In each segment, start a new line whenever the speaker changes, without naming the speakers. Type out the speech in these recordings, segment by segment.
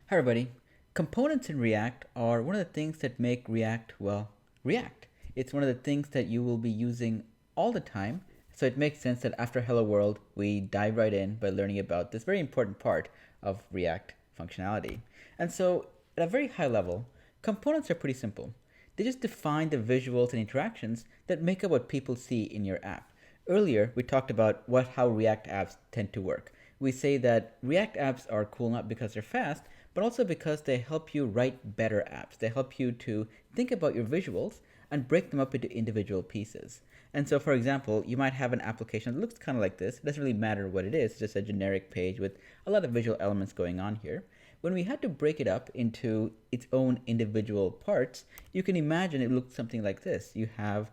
Hi everybody. Components in React are one of the things that make React, well, React. It's one of the things that you will be using all the time. So it makes sense that after Hello World, we dive right in by learning about this very important part of React functionality. And so at a very high level, components are pretty simple. They just define the visuals and interactions that make up what people see in your app. Earlier, we talked about how React apps tend to work. We say that React apps are cool not because they're fast, but also because they help you write better apps. They help you to think about your visuals and break them up into individual pieces. And so, for example, you might have an application that looks kind of like this. It doesn't really matter what it is, it's just a generic page with a lot of visual elements going on here. When we had to break it up into its own individual parts, you can imagine it looked something like this. You have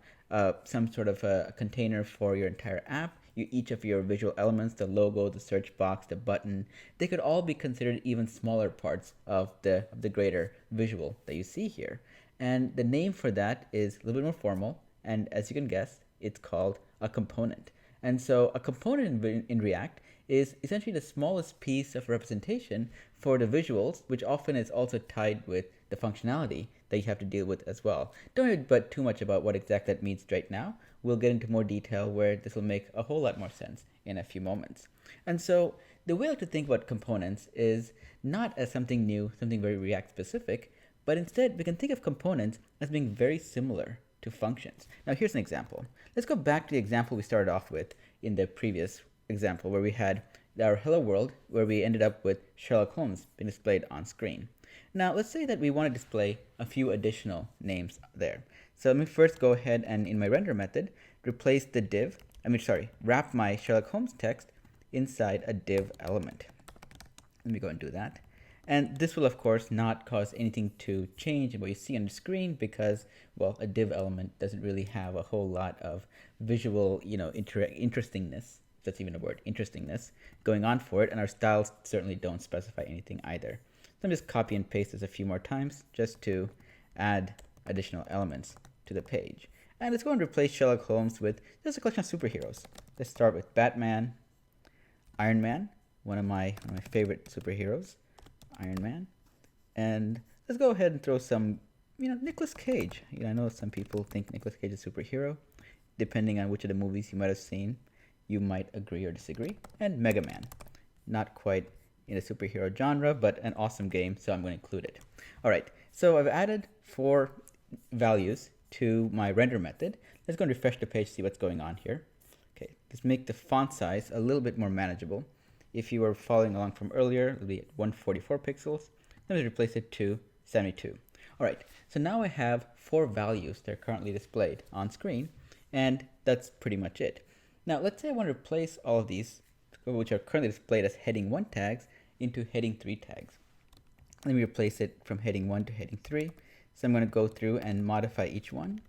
some sort of a container for your entire app. Each of your visual elements, the logo, the search box, the button, they could all be considered even smaller parts of the greater visual that you see here. And the name for that is a little bit more formal, and as you can guess, it's called a component. And so a component in React is essentially the smallest piece of representation for the visuals, which often is also tied with the functionality that you have to deal with as well. Don't worry but too much about what exactly that means right now. We'll get into more detail where this will make a whole lot more sense in a few moments. And so the way I like to think about components is not as something new, something very React specific, but instead we can think of components as being very similar to functions. Now here's an example. Let's go back to the example we started off with in the previous example where we had our hello world where we ended up with Sherlock Holmes being displayed on screen. Now let's say that we want to display a few additional names there. So let me first go ahead and in my render method replace the div, wrap my Sherlock Holmes text inside a div element. Let me go and do that. And this will of course not cause anything to change in what you see on the screen because, well, a div element doesn't really have a whole lot of visual, interestingness, if that's even a word, interestingness going on for it, and our styles certainly don't specify anything either. So I'm just copy and paste this a few more times just to add additional elements to the page. And let's go and replace Sherlock Holmes with just a collection of superheroes. Let's start with Batman, Iron Man, one of my favorite superheroes, Iron Man. And let's go ahead and throw some, Nicolas Cage. I know some people think Nicolas Cage is a superhero. Depending on which of the movies you might have seen, you might agree or disagree. And Mega Man. Not quite in the superhero genre, but an awesome game, so I'm going to include it. All right, so I've added 4 values to my render method. Let's go and refresh the page, see what's going on here. Okay, let's make the font size a little bit more manageable. If you were following along from earlier, it'll be at 144 pixels. Let me replace it to 72. All right, so now I have 4 values that are currently displayed on screen, and that's pretty much it. Now, let's say I want to replace all of these, which are currently displayed as heading 1 tags, into heading 3 tags. Let me replace it from heading 1 to heading 3. So I'm going to go through and modify each one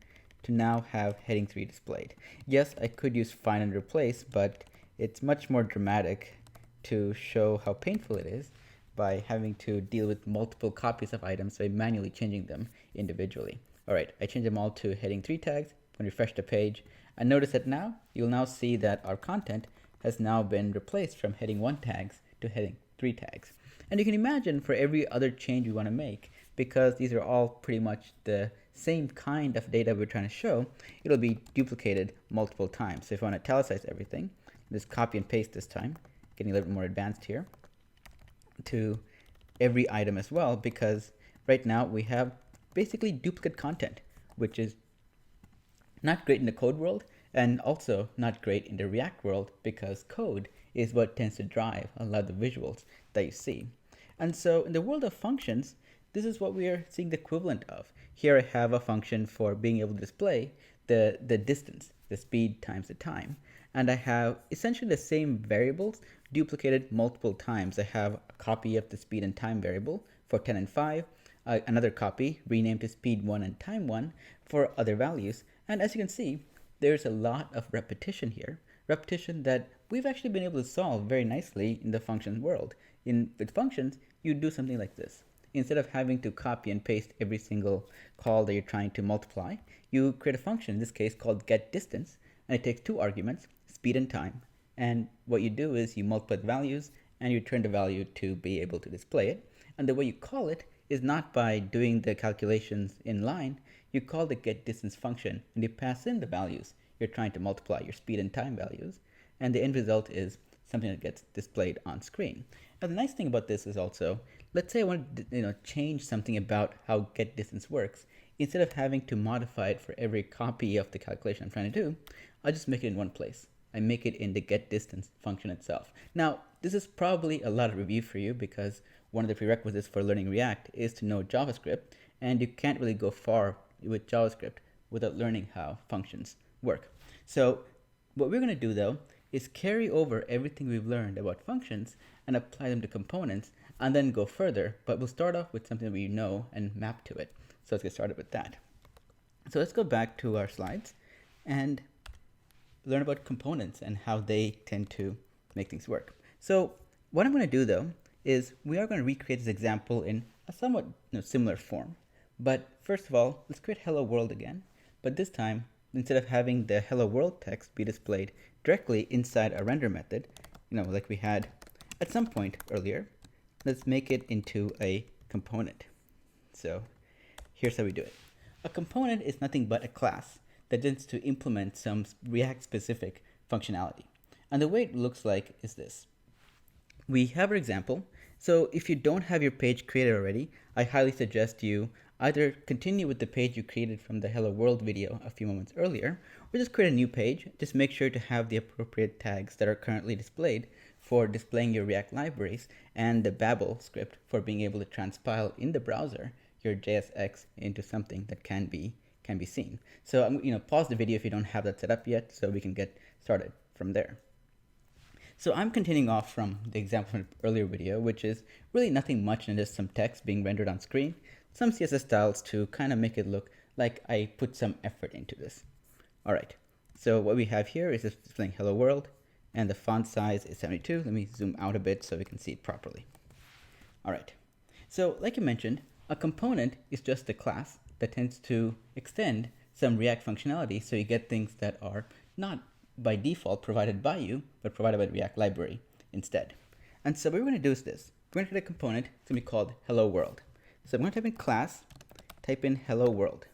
to now have heading 3 displayed. Yes, I could use find and replace, but it's much more dramatic to show how painful it is by having to deal with multiple copies of items by manually changing them individually. All right, I changed them all to heading 3 tags. I'm going to refresh the page, and notice that now you'll now see that our content has now been replaced from heading 1 tags to heading 3 tags. And you can imagine for every other change we want to make, because these are all pretty much the same kind of data we're trying to show, it'll be duplicated multiple times. So if I want to italicize everything, just copy and paste this time, getting a little bit more advanced here, to every item as well, because right now we have basically duplicate content, which is not great in the code world and also not great in the React world because code is what tends to drive a lot of the visuals that you see. And so in the world of functions, this is what we are seeing the equivalent of. Here I have a function for being able to display the distance, the speed times the time. And I have essentially the same variables duplicated multiple times. I have a copy of the speed and time variable for 10 and 5, another copy renamed to speed 1 and time 1 for other values. And as you can see, there's a lot of repetition here, repetition that we've actually been able to solve very nicely in the function world. With functions, you do something like this. Instead of having to copy and paste every single call that you're trying to multiply, you create a function, in this case called getDistance, and it takes 2 arguments, speed and time. And what you do is you multiply the values and you return the value to be able to display it. And the way you call it is not by doing the calculations in line. You call the getDistance function and you pass in the values you're trying to multiply, your speed and time values, and the end result is something that gets displayed on screen. Now the nice thing about this is also, let's say I want to change something about how getDistance works. Instead of having to modify it for every copy of the calculation I'm trying to do, I'll just make it in one place. I make it in the getDistance function itself. Now, this is probably a lot of review for you because one of the prerequisites for learning React is to know JavaScript, and you can't really go far with JavaScript without learning how functions work. So what we're going to do though is carry over everything we've learned about functions and apply them to components and then go further, but we'll start off with something that we know and map to it. So let's get started with that. So let's go back to our slides and learn about components and how they tend to make things work. So what I'm going to do though is we are going to recreate this example in a somewhat similar form. But first of all, let's create hello world again. But this time, instead of having the hello world text be displayed directly inside a render method, like we had at some point earlier, let's make it into a component. So here's how we do it. A component is nothing but a class that tends to implement some React specific functionality. And the way it looks like is this. We have our example. So if you don't have your page created already, I highly suggest you either continue with the page you created from the Hello World video a few moments earlier, or just create a new page. Just make sure to have the appropriate tags that are currently displayed for displaying your React libraries and the Babel script for being able to transpile in the browser your JSX into something that can be seen. So pause the video if you don't have that set up yet so we can get started from there. So I'm continuing off from the example from the earlier video, which is really nothing much and just some text being rendered on screen, some CSS styles to kind of make it look like I put some effort into this. All right, so what we have here is just displaying hello world, and the font size is 72. Let me zoom out a bit so we can see it properly. All right, so like you mentioned, a component is just a class that tends to extend some React functionality so you get things that are not by default provided by you, but provided by the React library instead. And so what we're going to do is this. We're going to create a component. It's going to be called hello world. So I'm going to type in class, type in hello world,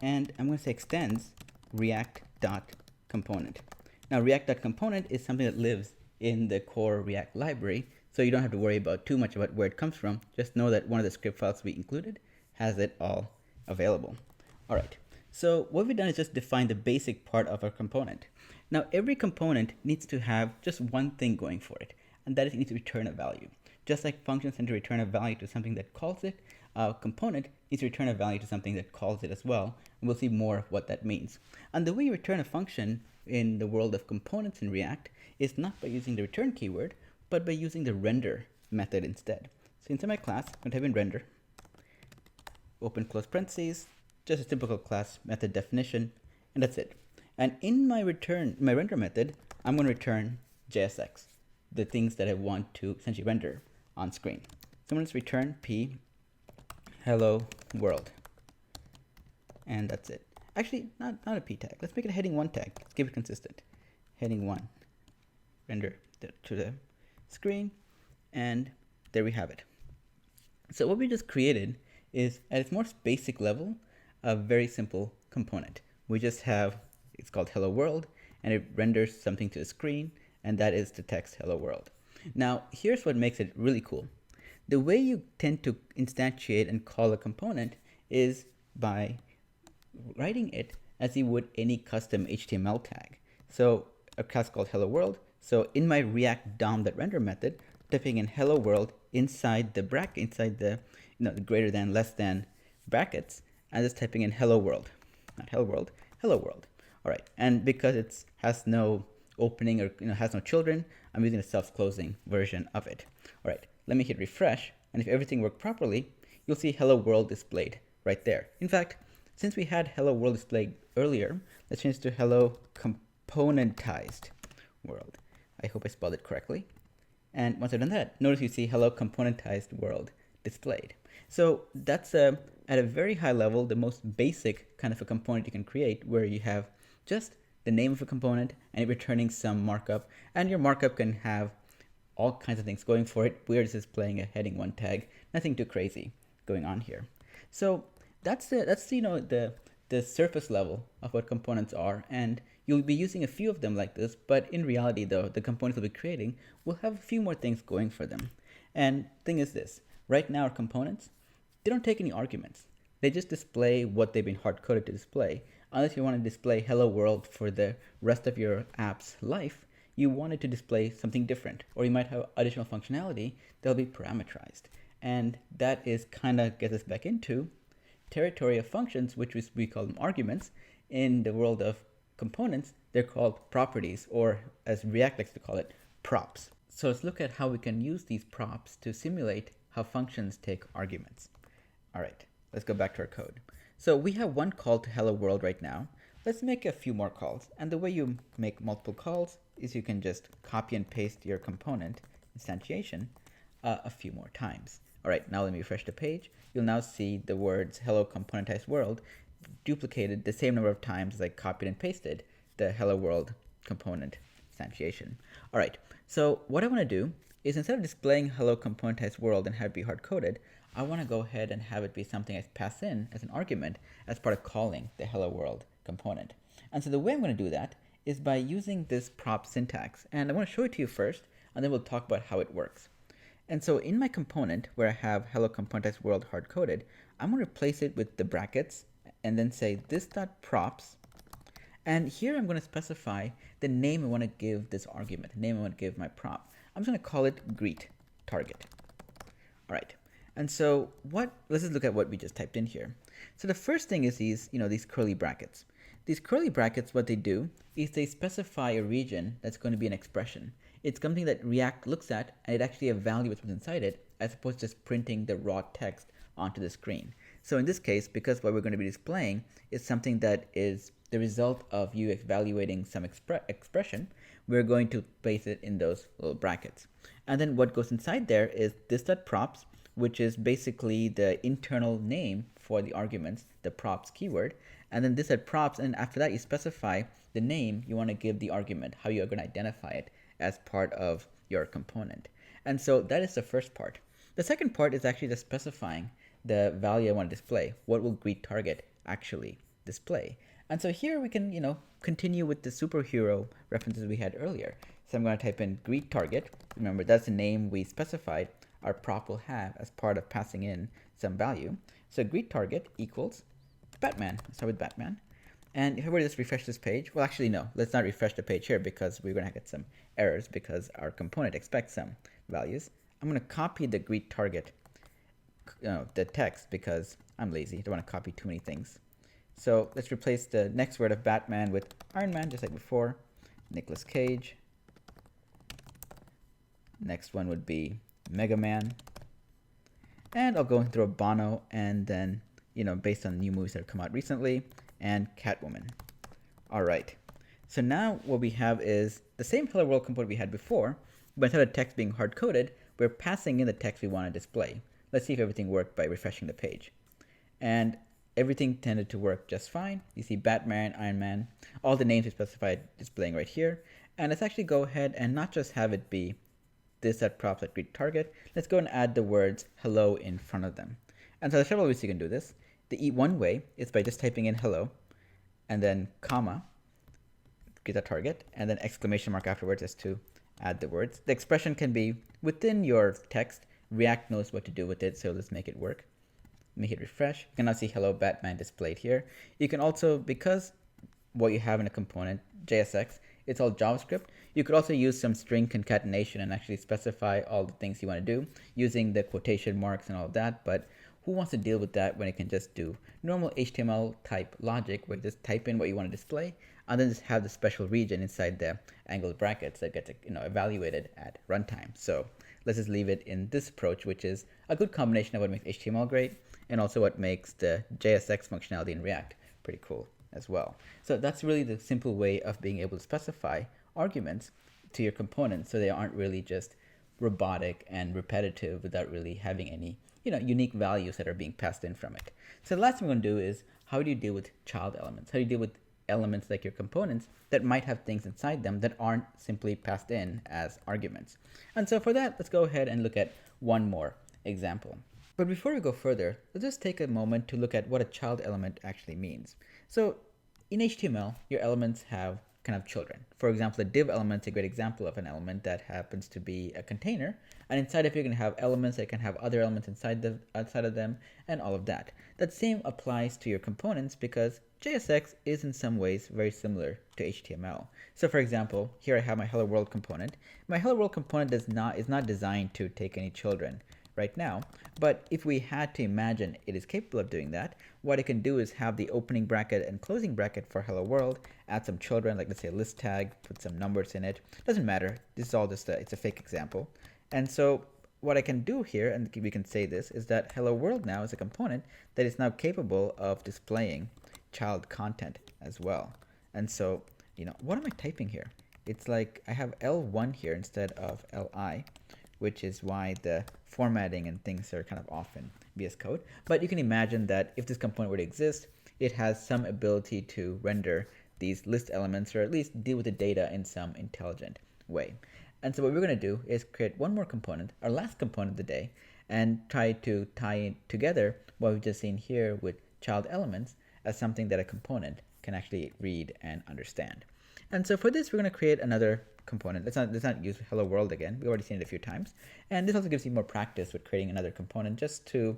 and I'm going to say extends react.component. Now react.component is something that lives in the core React library, so you don't have to worry about too much about where it comes from. Just know that one of the script files we included has it all available. All right. So what we've done is just define the basic part of our component. Now every component needs to have just one thing going for it, and that is it needs to return a value. Just like functions tend to return a value to something that calls it, a component needs to return a value to something that calls it as well, and we'll see more of what that means. And the way you return a function in the world of components in React is not by using the return keyword, but by using the render method instead. So inside my class, I'm going to type in render, open close parentheses, just a typical class method definition, and that's it. And in my render method, I'm going to return JSX, the things that I want to essentially render on screen. So I'm going to return p hello world, and that's it. Actually, not a p tag. Let's make it a heading 1 tag. Let's keep it consistent. Heading 1, render to the screen, and there we have it. So what we just created is, at its most basic level, a very simple component. We just have, it's called hello world, and it renders something to the screen, and that is the text hello world. Now, here's what makes it really cool. The way you tend to instantiate and call a component is by writing it as you would any custom HTML tag. So a class called hello world. So in my React DOM.render method, typing in hello world inside the bracket, inside the the greater than, less than brackets, and just typing in hello world, not hello world, hello world. All right, and because it has no opening or has no children, I'm using a self-closing version of it. All right, let me hit refresh, and if everything worked properly, you'll see hello world displayed right there. In fact, since we had hello world displayed earlier, let's change to hello componentized world. I hope I spelled it correctly. And once I've done that, notice you see hello componentized world displayed. So that's at a very high level, the most basic kind of a component you can create, where you have just the name of a component and returning some markup, and your markup can have all kinds of things going for it. We're just displaying a heading 1 tag, nothing too crazy going on here. So that's the surface level of what components are, and you'll be using a few of them like this, but in reality though, the components we'll be creating will have a few more things going for them. And thing is this, right now our components, they don't take any arguments. They just display what they've been hard coded to display. Unless you want to display hello world for the rest of your app's life, you want it to display something different, or you might have additional functionality that'll be parameterized. And that is kind of gets us back into territory of functions, which we call them arguments. In the world of components, they're called properties, or as React likes to call it, props. So let's look at how we can use these props to simulate how functions take arguments. All right, let's go back to our code. So we have one call to hello world right now. Let's make a few more calls. And the way you make multiple calls is you can just copy and paste your component instantiation a few more times. All right, now let me refresh the page. You'll now see the words hello componentized world duplicated the same number of times as I copied and pasted the hello world component instantiation. All right, so what I want to do is instead of displaying hello componentized world and have it be hard coded, I want to go ahead and have it be something I pass in as an argument as part of calling the hello world component. And so the way I'm going to do that is by using this prop syntax. And I want to show it to you first, and then we'll talk about how it works. And so in my component where I have hello componentized world hard coded, I'm going to replace it with the brackets and then say this.props. And here I'm going to specify the name I want to give this argument, the name I want to give my prop. I'm just going to call it greet target. All right. And so let's just look at what we just typed in here. So the first thing is these curly brackets. These curly brackets, what they do is they specify a region that's going to be an expression. It's something that React looks at and it actually evaluates what's inside it, as opposed to just printing the raw text onto the screen. So in this case, because what we're going to be displaying is something that is the result of you evaluating some expression, we're going to place it in those little brackets. And then what goes inside there is this.props, which is basically the internal name for the arguments, the props keyword. And then this at props, and after that you specify the name you want to give the argument, how you're going to identify it as part of your component. And so that is the first part. The second part is actually just specifying the value I want to display. What will greet target actually display? And so here we can, continue with the superhero references we had earlier. So I'm going to type in greet target. Remember, that's the name we specified our prop will have as part of passing in some value. So greet target equals Batman. Let's start with Batman. And if I were to just refresh this page, well, actually, no, let's not refresh the page here because we're going to get some errors because our component expects some values. I'm going to copy the greet target, the text, because I'm lazy. I don't want to copy too many things. So let's replace the next word of Batman with Iron Man, just like before. Nicolas Cage. Next one would be Mega Man. And I'll go and throw Bono, and then, based on new movies that have come out recently, and Catwoman. All right. So now what we have is the same hello world component we had before, but instead of text being hard coded, we're passing in the text we want to display. Let's see if everything worked by refreshing the page. And everything tended to work just fine. You see Batman, Iron Man, all the names we specified displaying right here. And let's actually go ahead and not just have it be this.props at greet target. Let's go and add the words hello in front of them. And so there's several ways you can do this. The one way is by just typing in hello and then comma, get that target, and then exclamation mark afterwards as to add the words. The expression can be within your text. React knows what to do with it, so let's make it work. Let me hit refresh. You can now see hello Batman displayed here. You can also, because what you have in a component, JSX, it's all JavaScript, you could also use some string concatenation and actually specify all the things you want to do using the quotation marks and all of that. But who wants to deal with that when it can just do normal HTML type logic where you just type in what you want to display and then just have the special region inside the angled brackets that gets evaluated at runtime. So let's just leave it in this approach, which is a good combination of what makes HTML great and also what makes the JSX functionality in React pretty cool as well. So that's really the simple way of being able to specify arguments to your components so they aren't really just robotic and repetitive without really having any unique values that are being passed in from it. So the last thing we're going to do is how do you deal with child elements? How do you deal with elements like your components that might have things inside them that aren't simply passed in as arguments. And so for that, let's go ahead and look at one more example. But before we go further, let's just take a moment to look at what a child element actually means. So in HTML, your elements can have children. For example, a div element is a great example of an element that happens to be a container. And inside of it, you can have elements that can have other elements outside of them, and all of that. That same applies to your components because JSX is in some ways very similar to HTML. So for example, here I have my hello world component. My hello world component is not designed to take any children right now, but if we had to imagine it is capable of doing that, what it can do is have the opening bracket and closing bracket for hello world, add some children, like let's say a list tag, put some numbers in it. Doesn't matter. This is all just it's a fake example. And so what I can do here, and we can say this, is that hello world now is a component that is now capable of displaying child content as well. And so, what am I typing here? It's like I have L1 here instead of Li, which is why the formatting and things are kind of off in VS Code. But you can imagine that if this component were to exist, it has some ability to render these list elements, or at least deal with the data in some intelligent way. And so what we're going to do is create one more component, our last component of the day, and try to tie it together what we've just seen here with child elements as something that a component can actually read and understand. And so for this, we're going to create another component. Let's not use hello world again. We've already seen it a few times. And this also gives you more practice with creating another component just to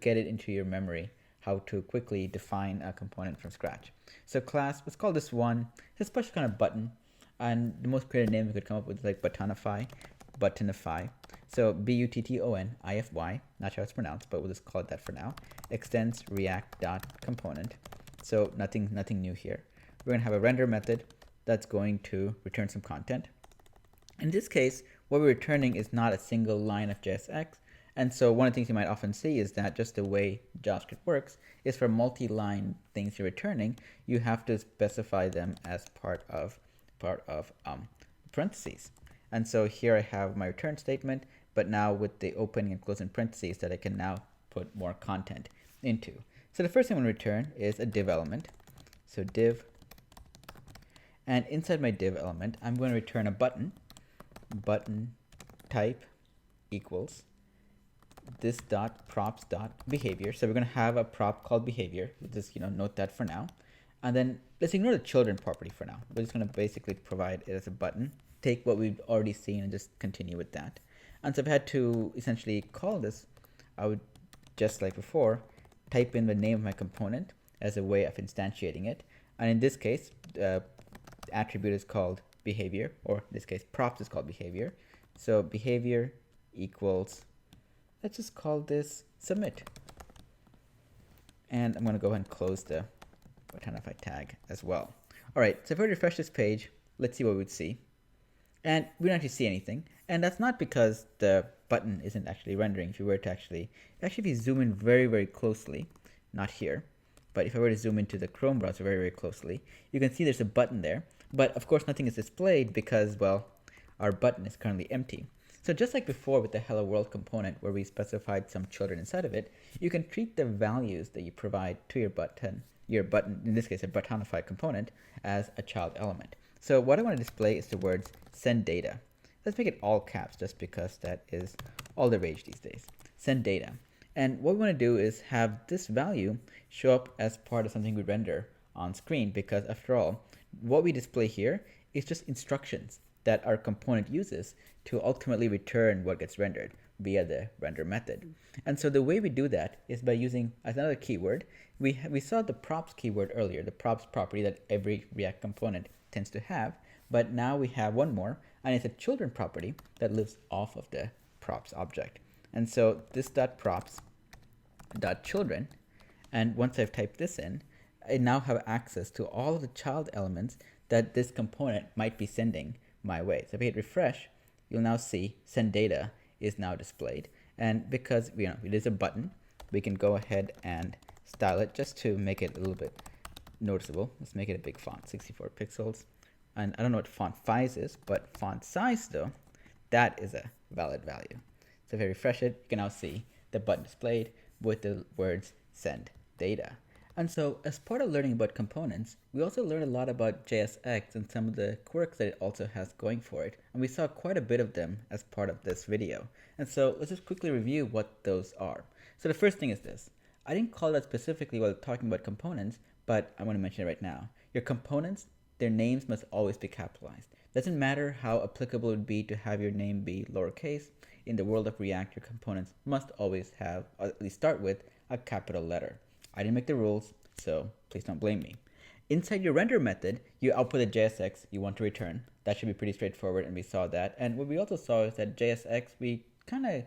get it into your memory, how to quickly define a component from scratch. So class, let's call this one, it's a special kind of button. And the most creative name we could come up with is like buttonify. So buttonify, not sure how it's pronounced, but we'll just call it that for now. Extends react.component. So nothing new here. We're gonna have a render method that's going to return some content. In this case, what we're returning is not a single line of JSX. And so one of the things you might often see is that just the way JavaScript works is for multi-line things you're returning, you have to specify them as part of parentheses. And so here I have my return statement, but now with the opening and closing parentheses that I can now put more content into. So the first thing I'm going to return is a div element. So div, and inside my div element, I'm going to return a button type equals this dot props dot behavior. So we're going to have a prop called behavior. Just note that for now. And then let's ignore the children property for now. We're just going to basically provide it as a button, take what we've already seen and just continue with that. And so if I had to essentially call this, I would, just like before, type in the name of my component as a way of instantiating it. And in this case, the attribute is called behavior, or in this case, props is called behavior. So behavior equals, let's just call this submit. And I'm going to go ahead and close the buttonify tag as well. All right, so if I refresh this page, let's see what we'd see. And we don't actually see anything. And that's not because the button isn't actually rendering. If you were to actually if you zoom in very, very closely, not here, but if I were to zoom into the Chrome browser very, very closely, you can see there's a button there. But of course, nothing is displayed because, well, our button is currently empty. So just like before with the hello world component where we specified some children inside of it, you can treat the values that you provide to your button, in this case a buttonify component, as a child element. So what I want to display is the words send data. Let's make it all caps just because that is all the rage these days. Send data. And what we want to do is have this value show up as part of something we render on screen, because after all, what we display here is just instructions that our component uses to ultimately return what gets rendered via the render method. And so the way we do that is by using another keyword. We saw the props keyword earlier, the props property that every React component tends to have, but now we have one more, and it's a children property that lives off of the props object. And so this dot props dot children, and once I've typed this in, I now have access to all of the child elements that this component might be sending my way. So if I hit refresh, you'll now see send data is now displayed. And because it is a button, we can go ahead and style it just to make it a little bit noticeable. Let's make it a big font, 64 pixels. And I don't know what font size is, but font size though, that is a valid value. So if I refresh it, you can now see the button displayed with the words send data. And so, as part of learning about components, we also learned a lot about JSX and some of the quirks that it also has going for it. And we saw quite a bit of them as part of this video. And so, let's just quickly review what those are. So, the first thing is this. I didn't call that specifically while talking about components, but I want to mention it right now. Your components, their names must always be capitalized. Doesn't matter how applicable it would be to have your name be lowercase. In the world of React, your components must always have, or at least start with, a capital letter. I didn't make the rules, so please don't blame me. Inside your render method, you output the JSX you want to return. That should be pretty straightforward, and we saw that. And what we also saw is that JSX, we kind of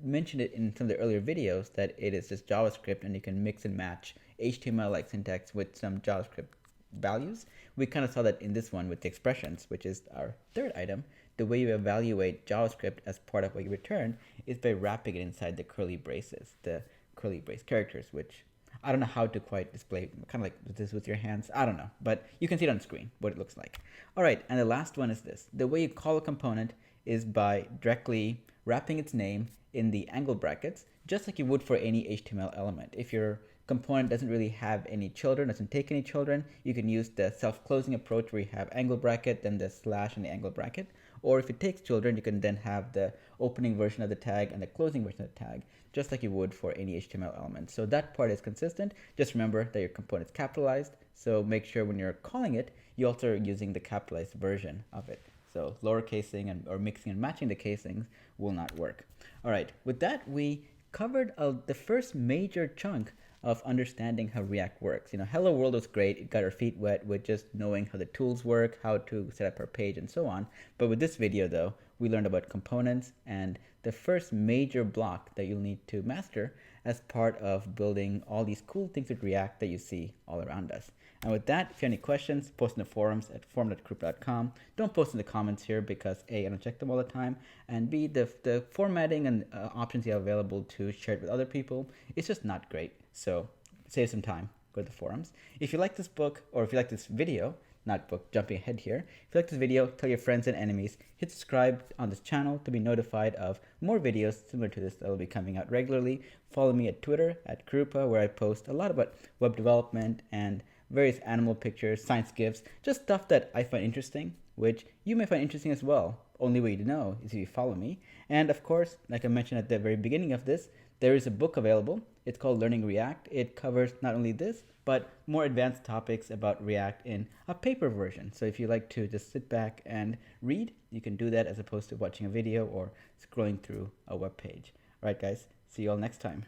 mentioned it in some of the earlier videos, that it is just JavaScript, and you can mix and match HTML-like syntax with some JavaScript values. We kind of saw that in this one with the expressions, which is our third item. The way you evaluate JavaScript as part of what you return is by wrapping it inside the curly braces, the curly brace characters, which I don't know how to quite display, kind of like this with your hands. I don't know, but you can see it on screen, what it looks like. All right, and the last one is this. The way you call a component is by directly wrapping its name in the angle brackets, just like you would for any HTML element. If your component doesn't really have any children, doesn't take any children, you can use the self-closing approach where you have angle bracket, then the slash and the angle bracket. Or if it takes children, you can then have the opening version of the tag and the closing version of the tag, just like you would for any HTML element. So that part is consistent. Just remember that your component is capitalized. So make sure when you're calling it, you also are using the capitalized version of it. So lower casing and or mixing and matching the casings will not work. All right, with that, we covered the first major chunk of understanding how React works. Hello World was great. It got our feet wet with just knowing how the tools work, how to set up our page, and so on. But with this video, though, we learned about components and the first major block that you'll need to master as part of building all these cool things with React that you see all around us. And with that, if you have any questions, post in the forums at forum.group.com. Don't post in the comments here because A, I don't check them all the time, and B, the formatting and options you have available to share it with other people, it's just not great. So save some time, go to the forums. If you like this book, or if you like this video, not book, jumping ahead here. If you like this video, tell your friends and enemies. Hit subscribe on this channel to be notified of more videos similar to this that will be coming out regularly. Follow me at Twitter, at Krupa, where I post a lot about web development and various animal pictures, science gifs, just stuff that I find interesting, which you may find interesting as well. Only way to know is if you follow me. And of course, like I mentioned at the very beginning of this, there is a book available. It's called Learning React. It covers not only this, but more advanced topics about React in a paper version. So if you like to just sit back and read, you can do that as opposed to watching a video or scrolling through a web page. All right, guys, see you all next time.